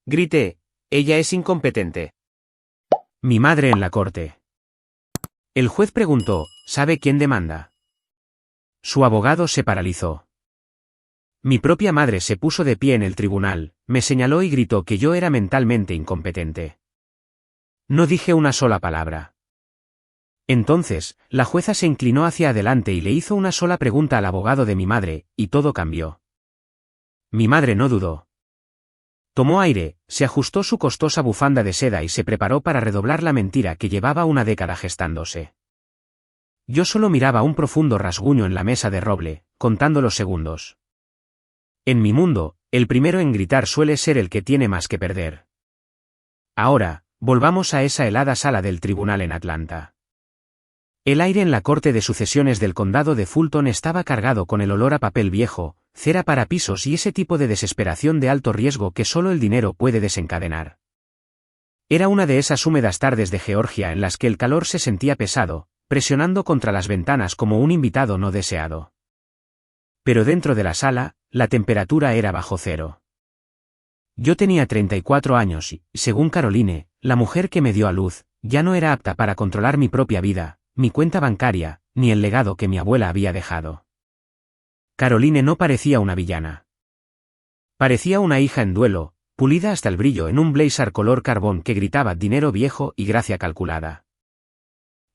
Grité, ella es incompetente. Mi madre en la corte. El juez preguntó, ¿sabe quién demanda? Su abogado se paralizó. Mi propia madre se puso de pie en el tribunal, me señaló y gritó que yo era mentalmente incompetente. No dije una sola palabra. Entonces, la jueza se inclinó hacia adelante y le hizo una sola pregunta al abogado de mi madre, y todo cambió. Mi madre no dudó. Tomó aire, se ajustó su costosa bufanda de seda y se preparó para redoblar la mentira que llevaba una década gestándose. Yo solo miraba un profundo rasguño en la mesa de roble, contando los segundos. En mi mundo, el primero en gritar suele ser el que tiene más que perder. Ahora, volvamos a esa helada sala del tribunal en Atlanta. El aire en la corte de sucesiones del condado de Fulton estaba cargado con el olor a papel viejo, cera para pisos y ese tipo de desesperación de alto riesgo que solo el dinero puede desencadenar. Era una de esas húmedas tardes de Georgia en las que el calor se sentía pesado, presionando contra las ventanas como un invitado no deseado. Pero dentro de la sala, la temperatura era bajo cero. Yo tenía 34 años y, según Caroline, la mujer que me dio a luz, ya no era apta para controlar mi propia vida, mi cuenta bancaria, ni el legado que mi abuela había dejado. Caroline no parecía una villana. Parecía una hija en duelo, pulida hasta el brillo en un blazer color carbón que gritaba dinero viejo y gracia calculada.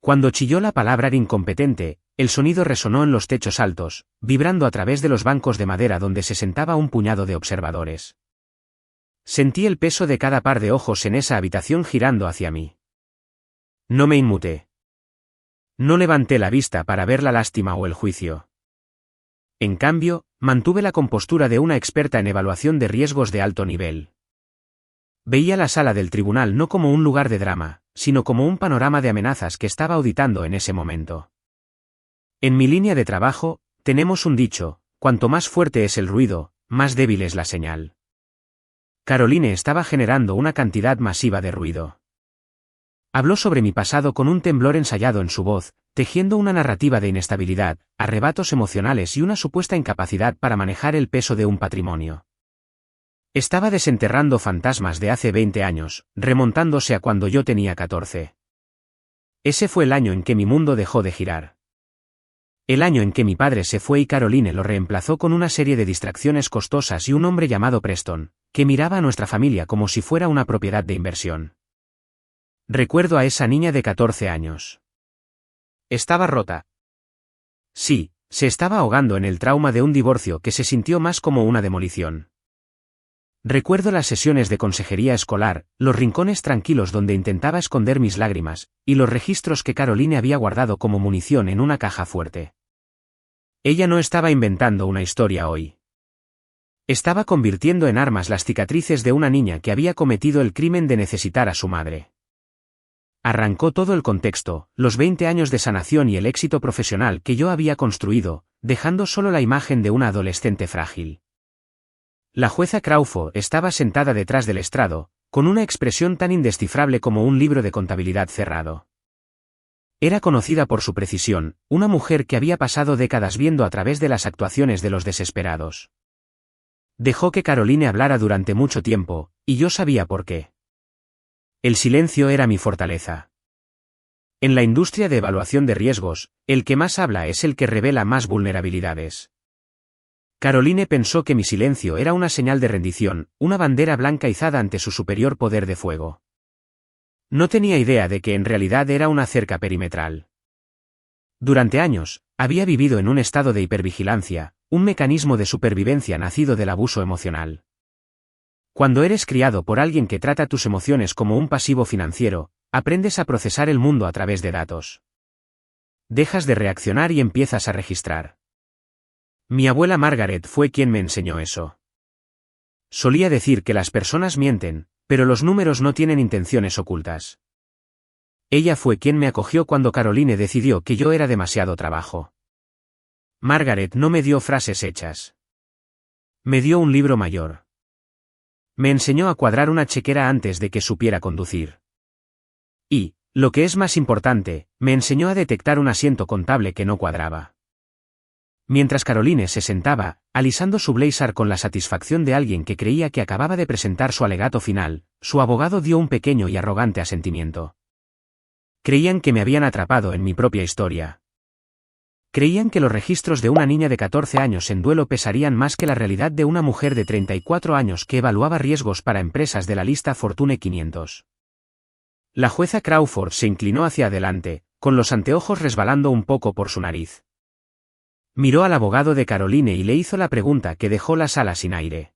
Cuando chilló la palabra incompetente, el sonido resonó en los techos altos, vibrando a través de los bancos de madera donde se sentaba un puñado de observadores. Sentí el peso de cada par de ojos en esa habitación girando hacia mí. No me inmuté. No levanté la vista para ver la lástima o el juicio. En cambio, mantuve la compostura de una experta en evaluación de riesgos de alto nivel. Veía la sala del tribunal no como un lugar de drama, sino como un panorama de amenazas que estaba auditando en ese momento. En mi línea de trabajo, tenemos un dicho, cuanto más fuerte es el ruido, más débil es la señal. Caroline estaba generando una cantidad masiva de ruido. Habló sobre mi pasado con un temblor ensayado en su voz, tejiendo una narrativa de inestabilidad, arrebatos emocionales y una supuesta incapacidad para manejar el peso de un patrimonio. Estaba desenterrando fantasmas de hace 20 años, remontándose a cuando yo tenía 14. Ese fue el año en que mi mundo dejó de girar. El año en que mi padre se fue y Caroline lo reemplazó con una serie de distracciones costosas y un hombre llamado Preston, que miraba a nuestra familia como si fuera una propiedad de inversión. Recuerdo a esa niña de 14 años. Estaba rota. Sí, se estaba ahogando en el trauma de un divorcio que se sintió más como una demolición. Recuerdo las sesiones de consejería escolar, los rincones tranquilos donde intentaba esconder mis lágrimas, y los registros que Caroline había guardado como munición en una caja fuerte. Ella no estaba inventando una historia hoy. Estaba convirtiendo en armas las cicatrices de una niña que había cometido el crimen de necesitar a su madre. Arrancó todo el contexto, los 20 años de sanación y el éxito profesional que yo había construido, dejando solo la imagen de una adolescente frágil. La jueza Crawford estaba sentada detrás del estrado, con una expresión tan indescifrable como un libro de contabilidad cerrado. Era conocida por su precisión, una mujer que había pasado décadas viendo a través de las actuaciones de los desesperados. Dejó que Caroline hablara durante mucho tiempo, y yo sabía por qué. El silencio era mi fortaleza. En la industria de evaluación de riesgos, el que más habla es el que revela más vulnerabilidades. Caroline pensó que mi silencio era una señal de rendición, una bandera blanca izada ante su superior poder de fuego. No tenía idea de que en realidad era una cerca perimetral. Durante años, había vivido en un estado de hipervigilancia, un mecanismo de supervivencia nacido del abuso emocional. Cuando eres criado por alguien que trata tus emociones como un pasivo financiero, aprendes a procesar el mundo a través de datos. Dejas de reaccionar y empiezas a registrar. Mi abuela Margaret fue quien me enseñó eso. Solía decir que las personas mienten, pero los números no tienen intenciones ocultas. Ella fue quien me acogió cuando Caroline decidió que yo era demasiado trabajo. Margaret no me dio frases hechas. Me dio un libro mayor. Me enseñó a cuadrar una chequera antes de que supiera conducir. Y, lo que es más importante, me enseñó a detectar un asiento contable que no cuadraba. Mientras Caroline se sentaba, alisando su blazer con la satisfacción de alguien que creía que acababa de presentar su alegato final, su abogado dio un pequeño y arrogante asentimiento. Creían que me habían atrapado en mi propia historia. Creían que los registros de una niña de 14 años en duelo pesarían más que la realidad de una mujer de 34 años que evaluaba riesgos para empresas de la lista Fortune 500. La jueza Crawford se inclinó hacia adelante, con los anteojos resbalando un poco por su nariz. Miró al abogado de Caroline y le hizo la pregunta que dejó la sala sin aire.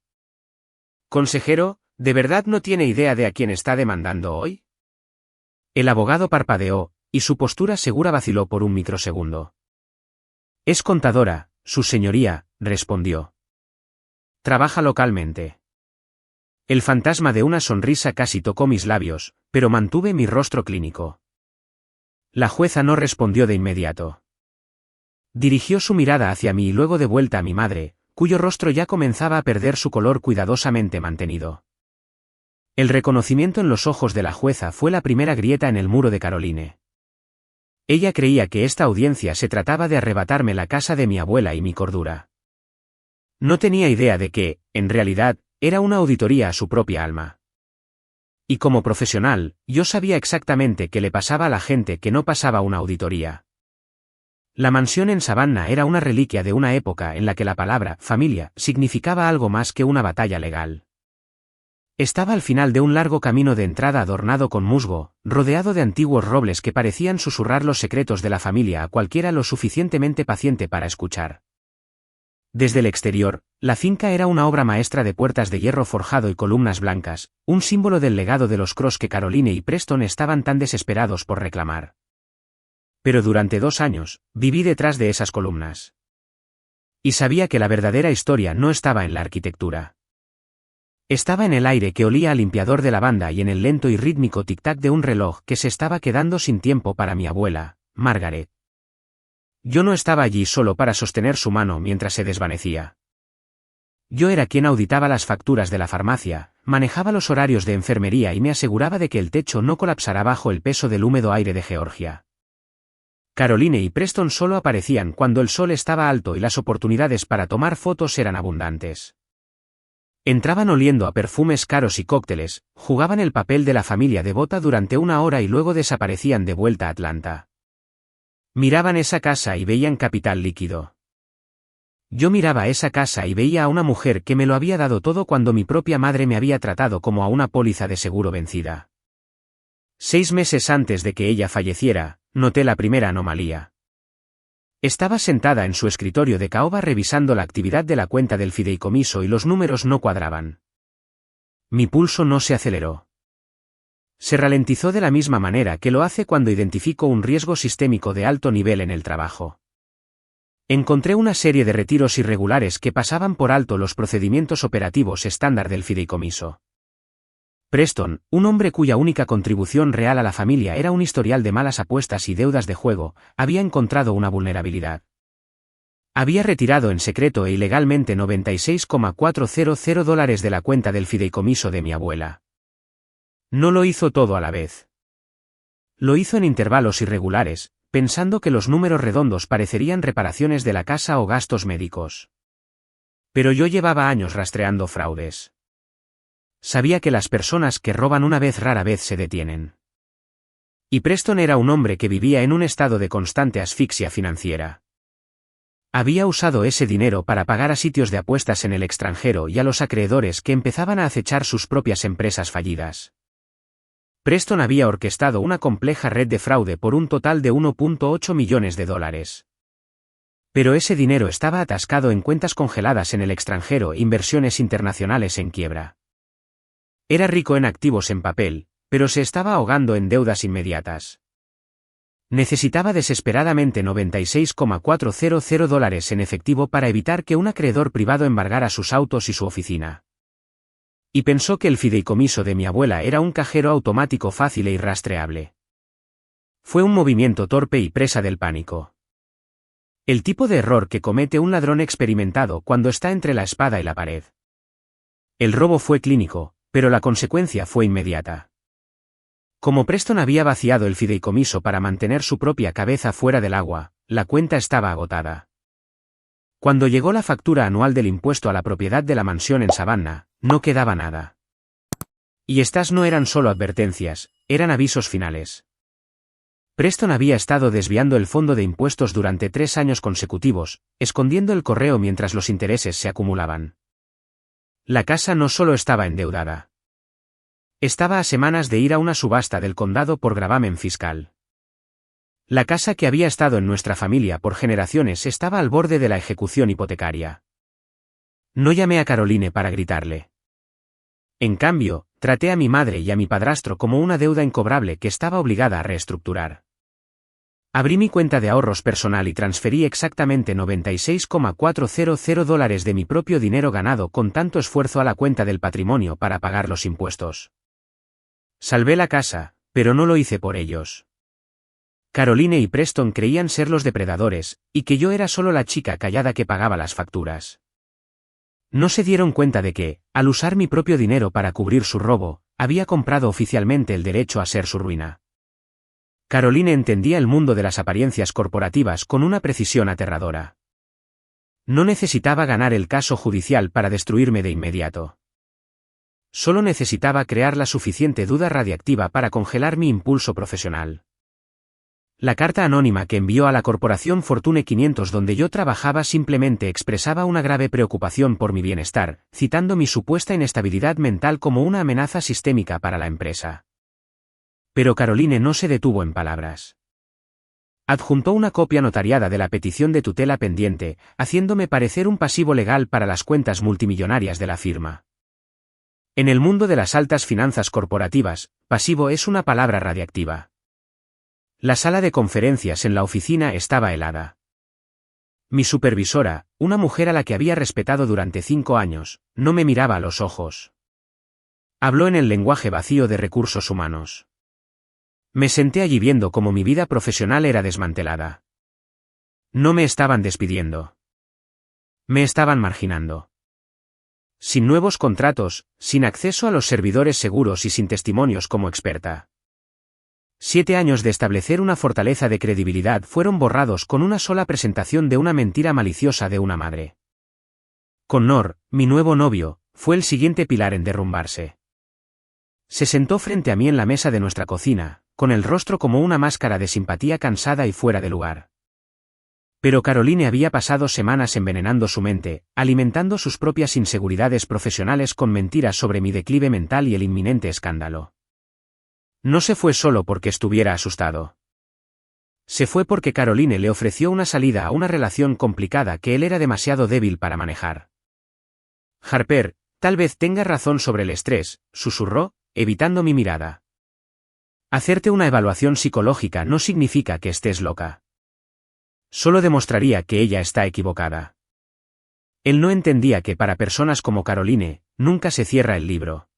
«Consejero, ¿de verdad no tiene idea de a quién está demandando hoy?» El abogado parpadeó, y su postura segura vaciló por un microsegundo. «Es contadora, su señoría», respondió. «Trabaja localmente». El fantasma de una sonrisa casi tocó mis labios, pero mantuve mi rostro clínico. La jueza no respondió de inmediato. Dirigió su mirada hacia mí y luego de vuelta a mi madre, cuyo rostro ya comenzaba a perder su color cuidadosamente mantenido. El reconocimiento en los ojos de la jueza fue la primera grieta en el muro de Caroline. Ella creía que esta audiencia se trataba de arrebatarme la casa de mi abuela y mi cordura. No tenía idea de que, en realidad, era una auditoría a su propia alma. Y como profesional, yo sabía exactamente qué le pasaba a la gente que no pasaba una auditoría. La mansión en Savannah era una reliquia de una época en la que la palabra familia significaba algo más que una batalla legal. Estaba al final de un largo camino de entrada adornado con musgo, rodeado de antiguos robles que parecían susurrar los secretos de la familia a cualquiera lo suficientemente paciente para escuchar. Desde el exterior, la finca era una obra maestra de puertas de hierro forjado y columnas blancas, un símbolo del legado de los Cross que Caroline y Preston estaban tan desesperados por reclamar. Pero durante 2 años, viví detrás de esas columnas. Y sabía que la verdadera historia no estaba en la arquitectura. Estaba en el aire que olía a limpiador de lavanda y en el lento y rítmico tic-tac de un reloj que se estaba quedando sin tiempo para mi abuela, Margaret. Yo no estaba allí solo para sostener su mano mientras se desvanecía. Yo era quien auditaba las facturas de la farmacia, manejaba los horarios de enfermería y me aseguraba de que el techo no colapsara bajo el peso del húmedo aire de Georgia. Caroline y Preston solo aparecían cuando el sol estaba alto y las oportunidades para tomar fotos eran abundantes. Entraban oliendo a perfumes caros y cócteles, jugaban el papel de la familia devota durante 1 hora y luego desaparecían de vuelta a Atlanta. Miraban esa casa y veían capital líquido. Yo miraba esa casa y veía a una mujer que me lo había dado todo cuando mi propia madre me había tratado como a una póliza de seguro vencida. 6 meses antes de que ella falleciera, noté la primera anomalía. Estaba sentada en su escritorio de caoba revisando la actividad de la cuenta del fideicomiso y los números no cuadraban. Mi pulso no se aceleró. Se ralentizó de la misma manera que lo hace cuando identifico un riesgo sistémico de alto nivel en el trabajo. Encontré una serie de retiros irregulares que pasaban por alto los procedimientos operativos estándar del fideicomiso. Preston, un hombre cuya única contribución real a la familia era un historial de malas apuestas y deudas de juego, había encontrado una vulnerabilidad. Había retirado en secreto e ilegalmente $96,400 de la cuenta del fideicomiso de mi abuela. No lo hizo todo a la vez. Lo hizo en intervalos irregulares, pensando que los números redondos parecerían reparaciones de la casa o gastos médicos. Pero yo llevaba años rastreando fraudes. Sabía que las personas que roban una vez rara vez se detienen. Y Preston era un hombre que vivía en un estado de constante asfixia financiera. Había usado ese dinero para pagar a sitios de apuestas en el extranjero y a los acreedores que empezaban a acechar sus propias empresas fallidas. Preston había orquestado una compleja red de fraude por un total de $1.8 millones. Pero ese dinero estaba atascado en cuentas congeladas en el extranjero e inversiones internacionales en quiebra. Era rico en activos en papel, pero se estaba ahogando en deudas inmediatas. Necesitaba desesperadamente $96,400 en efectivo para evitar que un acreedor privado embargara sus autos y su oficina. Y pensó que el fideicomiso de mi abuela era un cajero automático fácil e irrastreable. Fue un movimiento torpe y presa del pánico. El tipo de error que comete un ladrón experimentado cuando está entre la espada y la pared. El robo fue clínico, pero la consecuencia fue inmediata. Como Preston había vaciado el fideicomiso para mantener su propia cabeza fuera del agua, la cuenta estaba agotada. Cuando llegó la factura anual del impuesto a la propiedad de la mansión en Savannah, no quedaba nada. Y estas no eran solo advertencias, eran avisos finales. Preston había estado desviando el fondo de impuestos durante 3 años consecutivos, escondiendo el correo mientras los intereses se acumulaban. La casa no solo estaba endeudada. Estaba a semanas de ir a una subasta del condado por gravamen fiscal. La casa que había estado en nuestra familia por generaciones estaba al borde de la ejecución hipotecaria. No llamé a Caroline para gritarle. En cambio, traté a mi madre y a mi padrastro como una deuda incobrable que estaba obligada a reestructurar. Abrí mi cuenta de ahorros personal y transferí exactamente $96,400 de mi propio dinero ganado con tanto esfuerzo a la cuenta del patrimonio para pagar los impuestos. Salvé la casa, pero no lo hice por ellos. Caroline y Preston creían ser los depredadores, y que yo era solo la chica callada que pagaba las facturas. No se dieron cuenta de que, al usar mi propio dinero para cubrir su robo, había comprado oficialmente el derecho a ser su ruina. Caroline entendía el mundo de las apariencias corporativas con una precisión aterradora. No necesitaba ganar el caso judicial para destruirme de inmediato. Solo necesitaba crear la suficiente duda radiactiva para congelar mi impulso profesional. La carta anónima que envió a la corporación Fortune 500 donde yo trabajaba simplemente expresaba una grave preocupación por mi bienestar, citando mi supuesta inestabilidad mental como una amenaza sistémica para la empresa. Pero Caroline no se detuvo en palabras. Adjuntó una copia notariada de la petición de tutela pendiente, haciéndome parecer un pasivo legal para las cuentas multimillonarias de la firma. En el mundo de las altas finanzas corporativas, pasivo es una palabra radiactiva. La sala de conferencias en la oficina estaba helada. Mi supervisora, una mujer a la que había respetado durante 5 años, no me miraba a los ojos. Habló en el lenguaje vacío de recursos humanos. Me senté allí viendo cómo mi vida profesional era desmantelada. No me estaban despidiendo. Me estaban marginando. Sin nuevos contratos, sin acceso a los servidores seguros y sin testimonios como experta. 7 años de establecer una fortaleza de credibilidad fueron borrados con una sola presentación de una mentira maliciosa de una madre. Connor, mi nuevo novio, fue el siguiente pilar en derrumbarse. Se sentó frente a mí en la mesa de nuestra cocina, con el rostro como una máscara de simpatía cansada y fuera de lugar. Pero Caroline había pasado semanas envenenando su mente, alimentando sus propias inseguridades profesionales con mentiras sobre mi declive mental y el inminente escándalo. No se fue solo porque estuviera asustado. Se fue porque Caroline le ofreció una salida a una relación complicada que él era demasiado débil para manejar. Harper, tal vez tenga razón sobre el estrés, susurró, evitando mi mirada. Hacerte una evaluación psicológica no significa que estés loca. Solo demostraría que ella está equivocada. Él no entendía que para personas como Caroline, nunca se cierra el libro.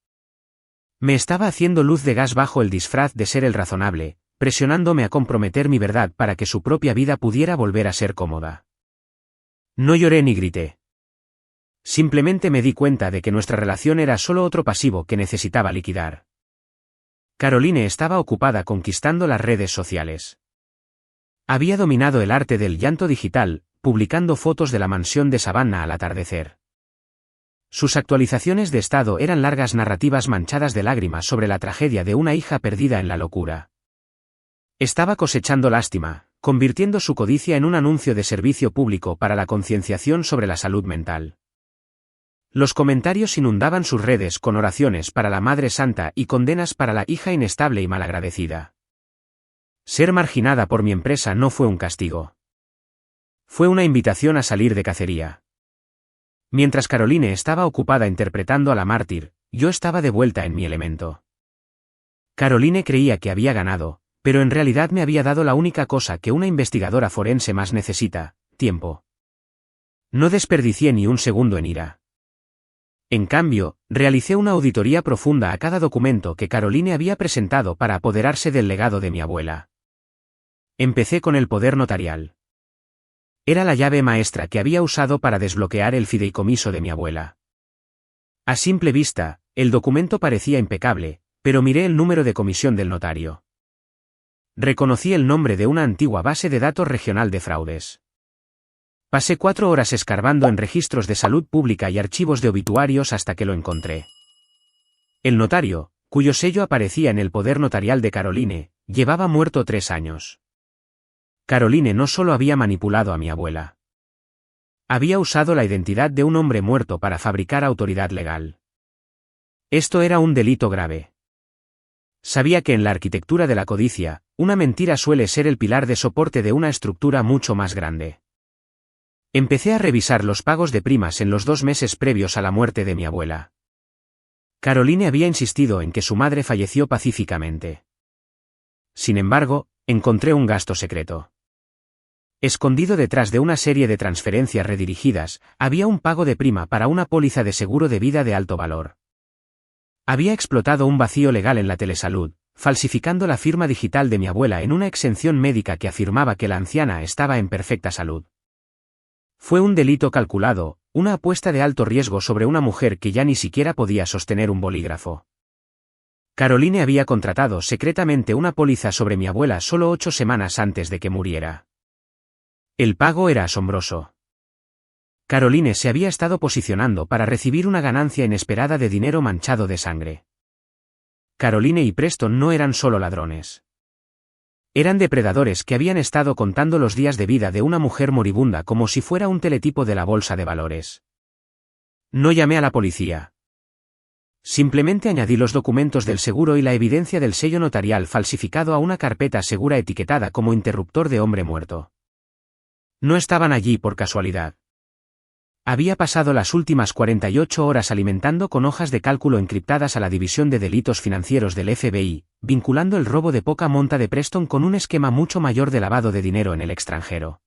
Me estaba haciendo luz de gas bajo el disfraz de ser el razonable, presionándome a comprometer mi verdad para que su propia vida pudiera volver a ser cómoda. No lloré ni grité. Simplemente me di cuenta de que nuestra relación era solo otro pasivo que necesitaba liquidar. Caroline estaba ocupada conquistando las redes sociales. Había dominado el arte del llanto digital, publicando fotos de la mansión de Savannah al atardecer. Sus actualizaciones de estado eran largas narrativas manchadas de lágrimas sobre la tragedia de una hija perdida en la locura. Estaba cosechando lástima, convirtiendo su codicia en un anuncio de servicio público para la concienciación sobre la salud mental. Los comentarios inundaban sus redes con oraciones para la Madre Santa y condenas para la hija inestable y malagradecida. Ser marginada por mi empresa no fue un castigo. Fue una invitación a salir de cacería. Mientras Caroline estaba ocupada interpretando a la mártir, yo estaba de vuelta en mi elemento. Caroline creía que había ganado, pero en realidad me había dado la única cosa que una investigadora forense más necesita: tiempo. No desperdicié ni un segundo en ira. En cambio, realicé una auditoría profunda a cada documento que Caroline había presentado para apoderarse del legado de mi abuela. Empecé con el poder notarial. Era la llave maestra que había usado para desbloquear el fideicomiso de mi abuela. A simple vista, el documento parecía impecable, pero miré el número de comisión del notario. Reconocí el nombre de una antigua base de datos regional de fraudes. Pasé 4 horas escarbando en registros de salud pública y archivos de obituarios hasta que lo encontré. El notario, cuyo sello aparecía en el poder notarial de Caroline, llevaba muerto 3 años. Caroline no solo había manipulado a mi abuela. Había usado la identidad de un hombre muerto para fabricar autoridad legal. Esto era un delito grave. Sabía que en la arquitectura de la codicia, una mentira suele ser el pilar de soporte de una estructura mucho más grande. Empecé a revisar los pagos de primas en los 2 meses previos a la muerte de mi abuela. Caroline había insistido en que su madre falleció pacíficamente. Sin embargo, encontré un gasto secreto. Escondido detrás de una serie de transferencias redirigidas, había un pago de prima para una póliza de seguro de vida de alto valor. Había explotado un vacío legal en la telesalud, falsificando la firma digital de mi abuela en una exención médica que afirmaba que la anciana estaba en perfecta salud. Fue un delito calculado, una apuesta de alto riesgo sobre una mujer que ya ni siquiera podía sostener un bolígrafo. Caroline había contratado secretamente una póliza sobre mi abuela solo 8 semanas antes de que muriera. El pago era asombroso. Caroline se había estado posicionando para recibir una ganancia inesperada de dinero manchado de sangre. Caroline y Preston no eran solo ladrones. Eran depredadores que habían estado contando los días de vida de una mujer moribunda como si fuera un teletipo de la bolsa de valores. No llamé a la policía. Simplemente añadí los documentos del seguro y la evidencia del sello notarial falsificado a una carpeta segura etiquetada como interruptor de hombre muerto. No estaban allí por casualidad. Había pasado las últimas 48 horas alimentando con hojas de cálculo encriptadas a la División de Delitos Financieros del FBI, vinculando el robo de poca monta de Preston con un esquema mucho mayor de lavado de dinero en el extranjero.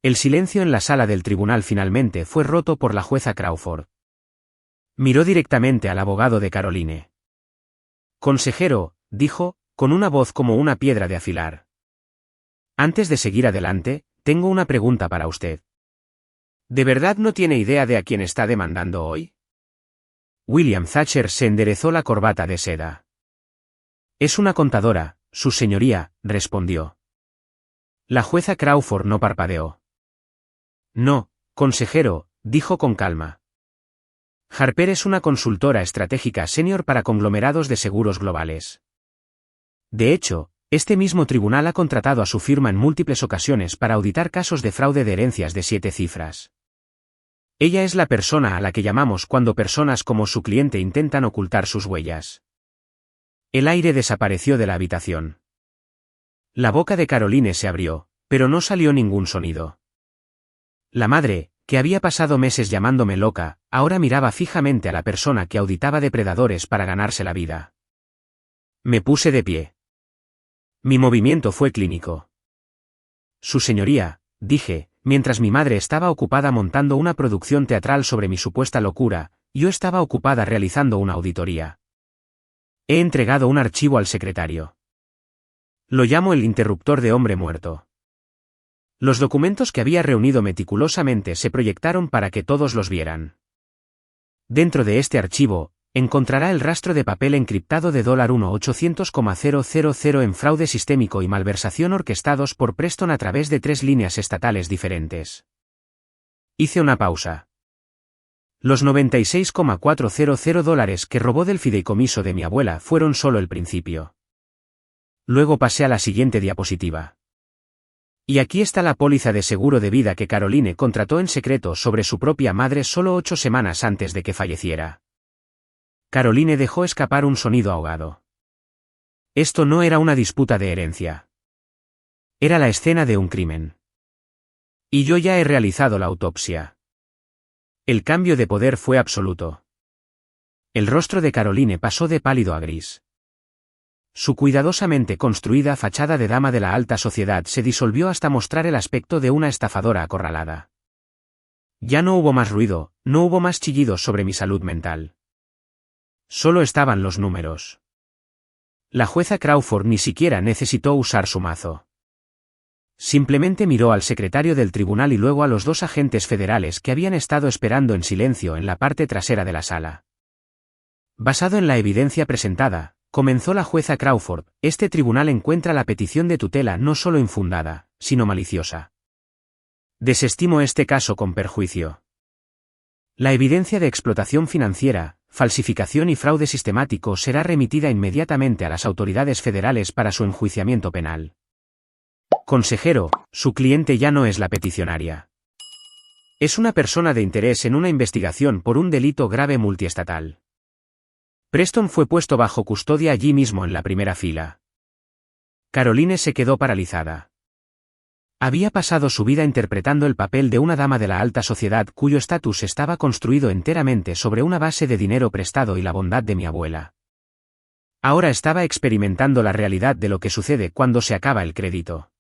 El silencio en la sala del tribunal finalmente fue roto por la jueza Crawford. Miró directamente al abogado de Caroline. «Consejero», dijo, con una voz como una piedra de afilar. «Antes de seguir adelante, tengo una pregunta para usted. ¿De verdad no tiene idea de a quién está demandando hoy?» William Thatcher se enderezó la corbata de seda. «Es una contadora, su señoría», respondió. La jueza Crawford no parpadeó. «No, consejero», dijo con calma. «Harper es una consultora estratégica senior para conglomerados de seguros globales. De hecho, este mismo tribunal ha contratado a su firma en múltiples ocasiones para auditar casos de fraude de herencias de 7 cifras. Ella es la persona a la que llamamos cuando personas como su cliente intentan ocultar sus huellas». El aire desapareció de la habitación. La boca de Caroline se abrió, pero no salió ningún sonido. La madre, que había pasado meses llamándome loca, ahora miraba fijamente a la persona que auditaba depredadores para ganarse la vida. Me puse de pie. Mi movimiento fue clínico. «Su señoría», dije, mientras mi madre estaba ocupada montando una producción teatral sobre mi supuesta locura, yo estaba ocupada realizando una auditoría. He entregado un archivo al secretario. Lo llamo el interruptor de hombre muerto. Los documentos que había reunido meticulosamente se proyectaron para que todos los vieran. Dentro de este archivo, encontrará el rastro de papel encriptado de $1.800,000 en fraude sistémico y malversación orquestados por Preston a través de 3 líneas estatales diferentes. Hice una pausa. Los $96,400 que robó del fideicomiso de mi abuela fueron solo el principio. Luego pasé a la siguiente diapositiva. Y aquí está la póliza de seguro de vida que Caroline contrató en secreto sobre su propia madre solo 8 semanas antes de que falleciera. Caroline dejó escapar un sonido ahogado. Esto no era una disputa de herencia. Era la escena de un crimen. Y yo ya he realizado la autopsia. El cambio de poder fue absoluto. El rostro de Caroline pasó de pálido a gris. Su cuidadosamente construida fachada de dama de la alta sociedad se disolvió hasta mostrar el aspecto de una estafadora acorralada. Ya no hubo más ruido, no hubo más chillidos sobre mi salud mental. Solo estaban los números. La jueza Crawford ni siquiera necesitó usar su mazo. Simplemente miró al secretario del tribunal y luego a los 2 agentes federales que habían estado esperando en silencio en la parte trasera de la sala. Basado en la evidencia presentada, comenzó la jueza Crawford, este tribunal encuentra la petición de tutela no solo infundada, sino maliciosa. Desestimo este caso con perjuicio. La evidencia de explotación financiera, falsificación y fraude sistemático será remitida inmediatamente a las autoridades federales para su enjuiciamiento penal. Consejero, su cliente ya no es la peticionaria. Es una persona de interés en una investigación por un delito grave multiestatal. Preston fue puesto bajo custodia allí mismo en la primera fila. Caroline se quedó paralizada. Había pasado su vida interpretando el papel de una dama de la alta sociedad cuyo estatus estaba construido enteramente sobre una base de dinero prestado y la bondad de mi abuela. Ahora estaba experimentando la realidad de lo que sucede cuando se acaba el crédito.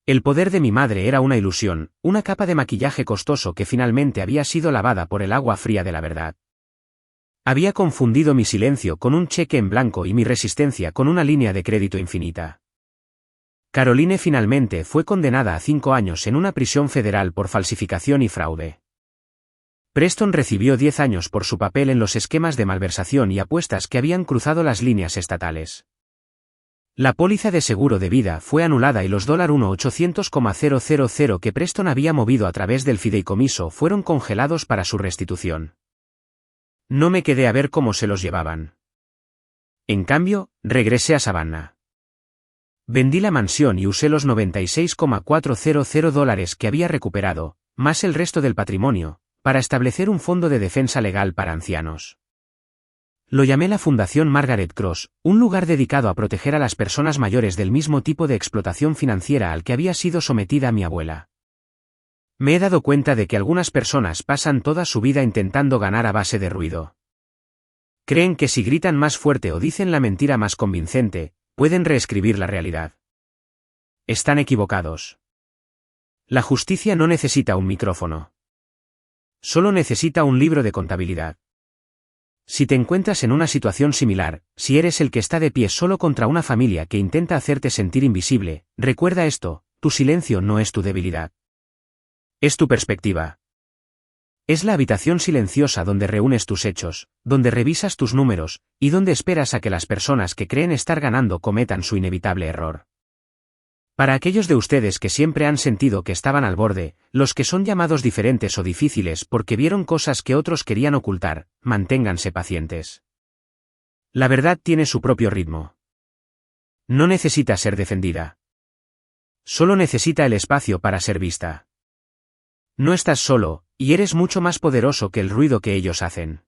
El poder de mi madre era una ilusión, una capa de maquillaje costoso que finalmente había sido lavada por el agua fría de la verdad. Había confundido mi silencio con un cheque en blanco y mi resistencia con una línea de crédito infinita. Caroline finalmente fue condenada a 5 años en una prisión federal por falsificación y fraude. Preston recibió 10 años por su papel en los esquemas de malversación y apuestas que habían cruzado las líneas estatales. La póliza de seguro de vida fue anulada y los $1.800,000 que Preston había movido a través del fideicomiso fueron congelados para su restitución. No me quedé a ver cómo se los llevaban. En cambio, regresé a Savannah. Vendí la mansión y usé los $96,400 que había recuperado, más el resto del patrimonio, para establecer un fondo de defensa legal para ancianos. Lo llamé la Fundación Margaret Cross, un lugar dedicado a proteger a las personas mayores del mismo tipo de explotación financiera al que había sido sometida mi abuela. Me he dado cuenta de que algunas personas pasan toda su vida intentando ganar a base de ruido. Creen que si gritan más fuerte o dicen la mentira más convincente, pueden reescribir la realidad. Están equivocados. La justicia no necesita un micrófono. Solo necesita un libro de contabilidad. Si te encuentras en una situación similar, si eres el que está de pie solo contra una familia que intenta hacerte sentir invisible, recuerda esto: tu silencio no es tu debilidad. Es tu perspectiva. Es la habitación silenciosa donde reúnes tus hechos, donde revisas tus números, y donde esperas a que las personas que creen estar ganando cometan su inevitable error. Para aquellos de ustedes que siempre han sentido que estaban al borde, los que son llamados diferentes o difíciles porque vieron cosas que otros querían ocultar, manténganse pacientes. La verdad tiene su propio ritmo. No necesita ser defendida. Solo necesita el espacio para ser vista. No estás solo, y eres mucho más poderoso que el ruido que ellos hacen.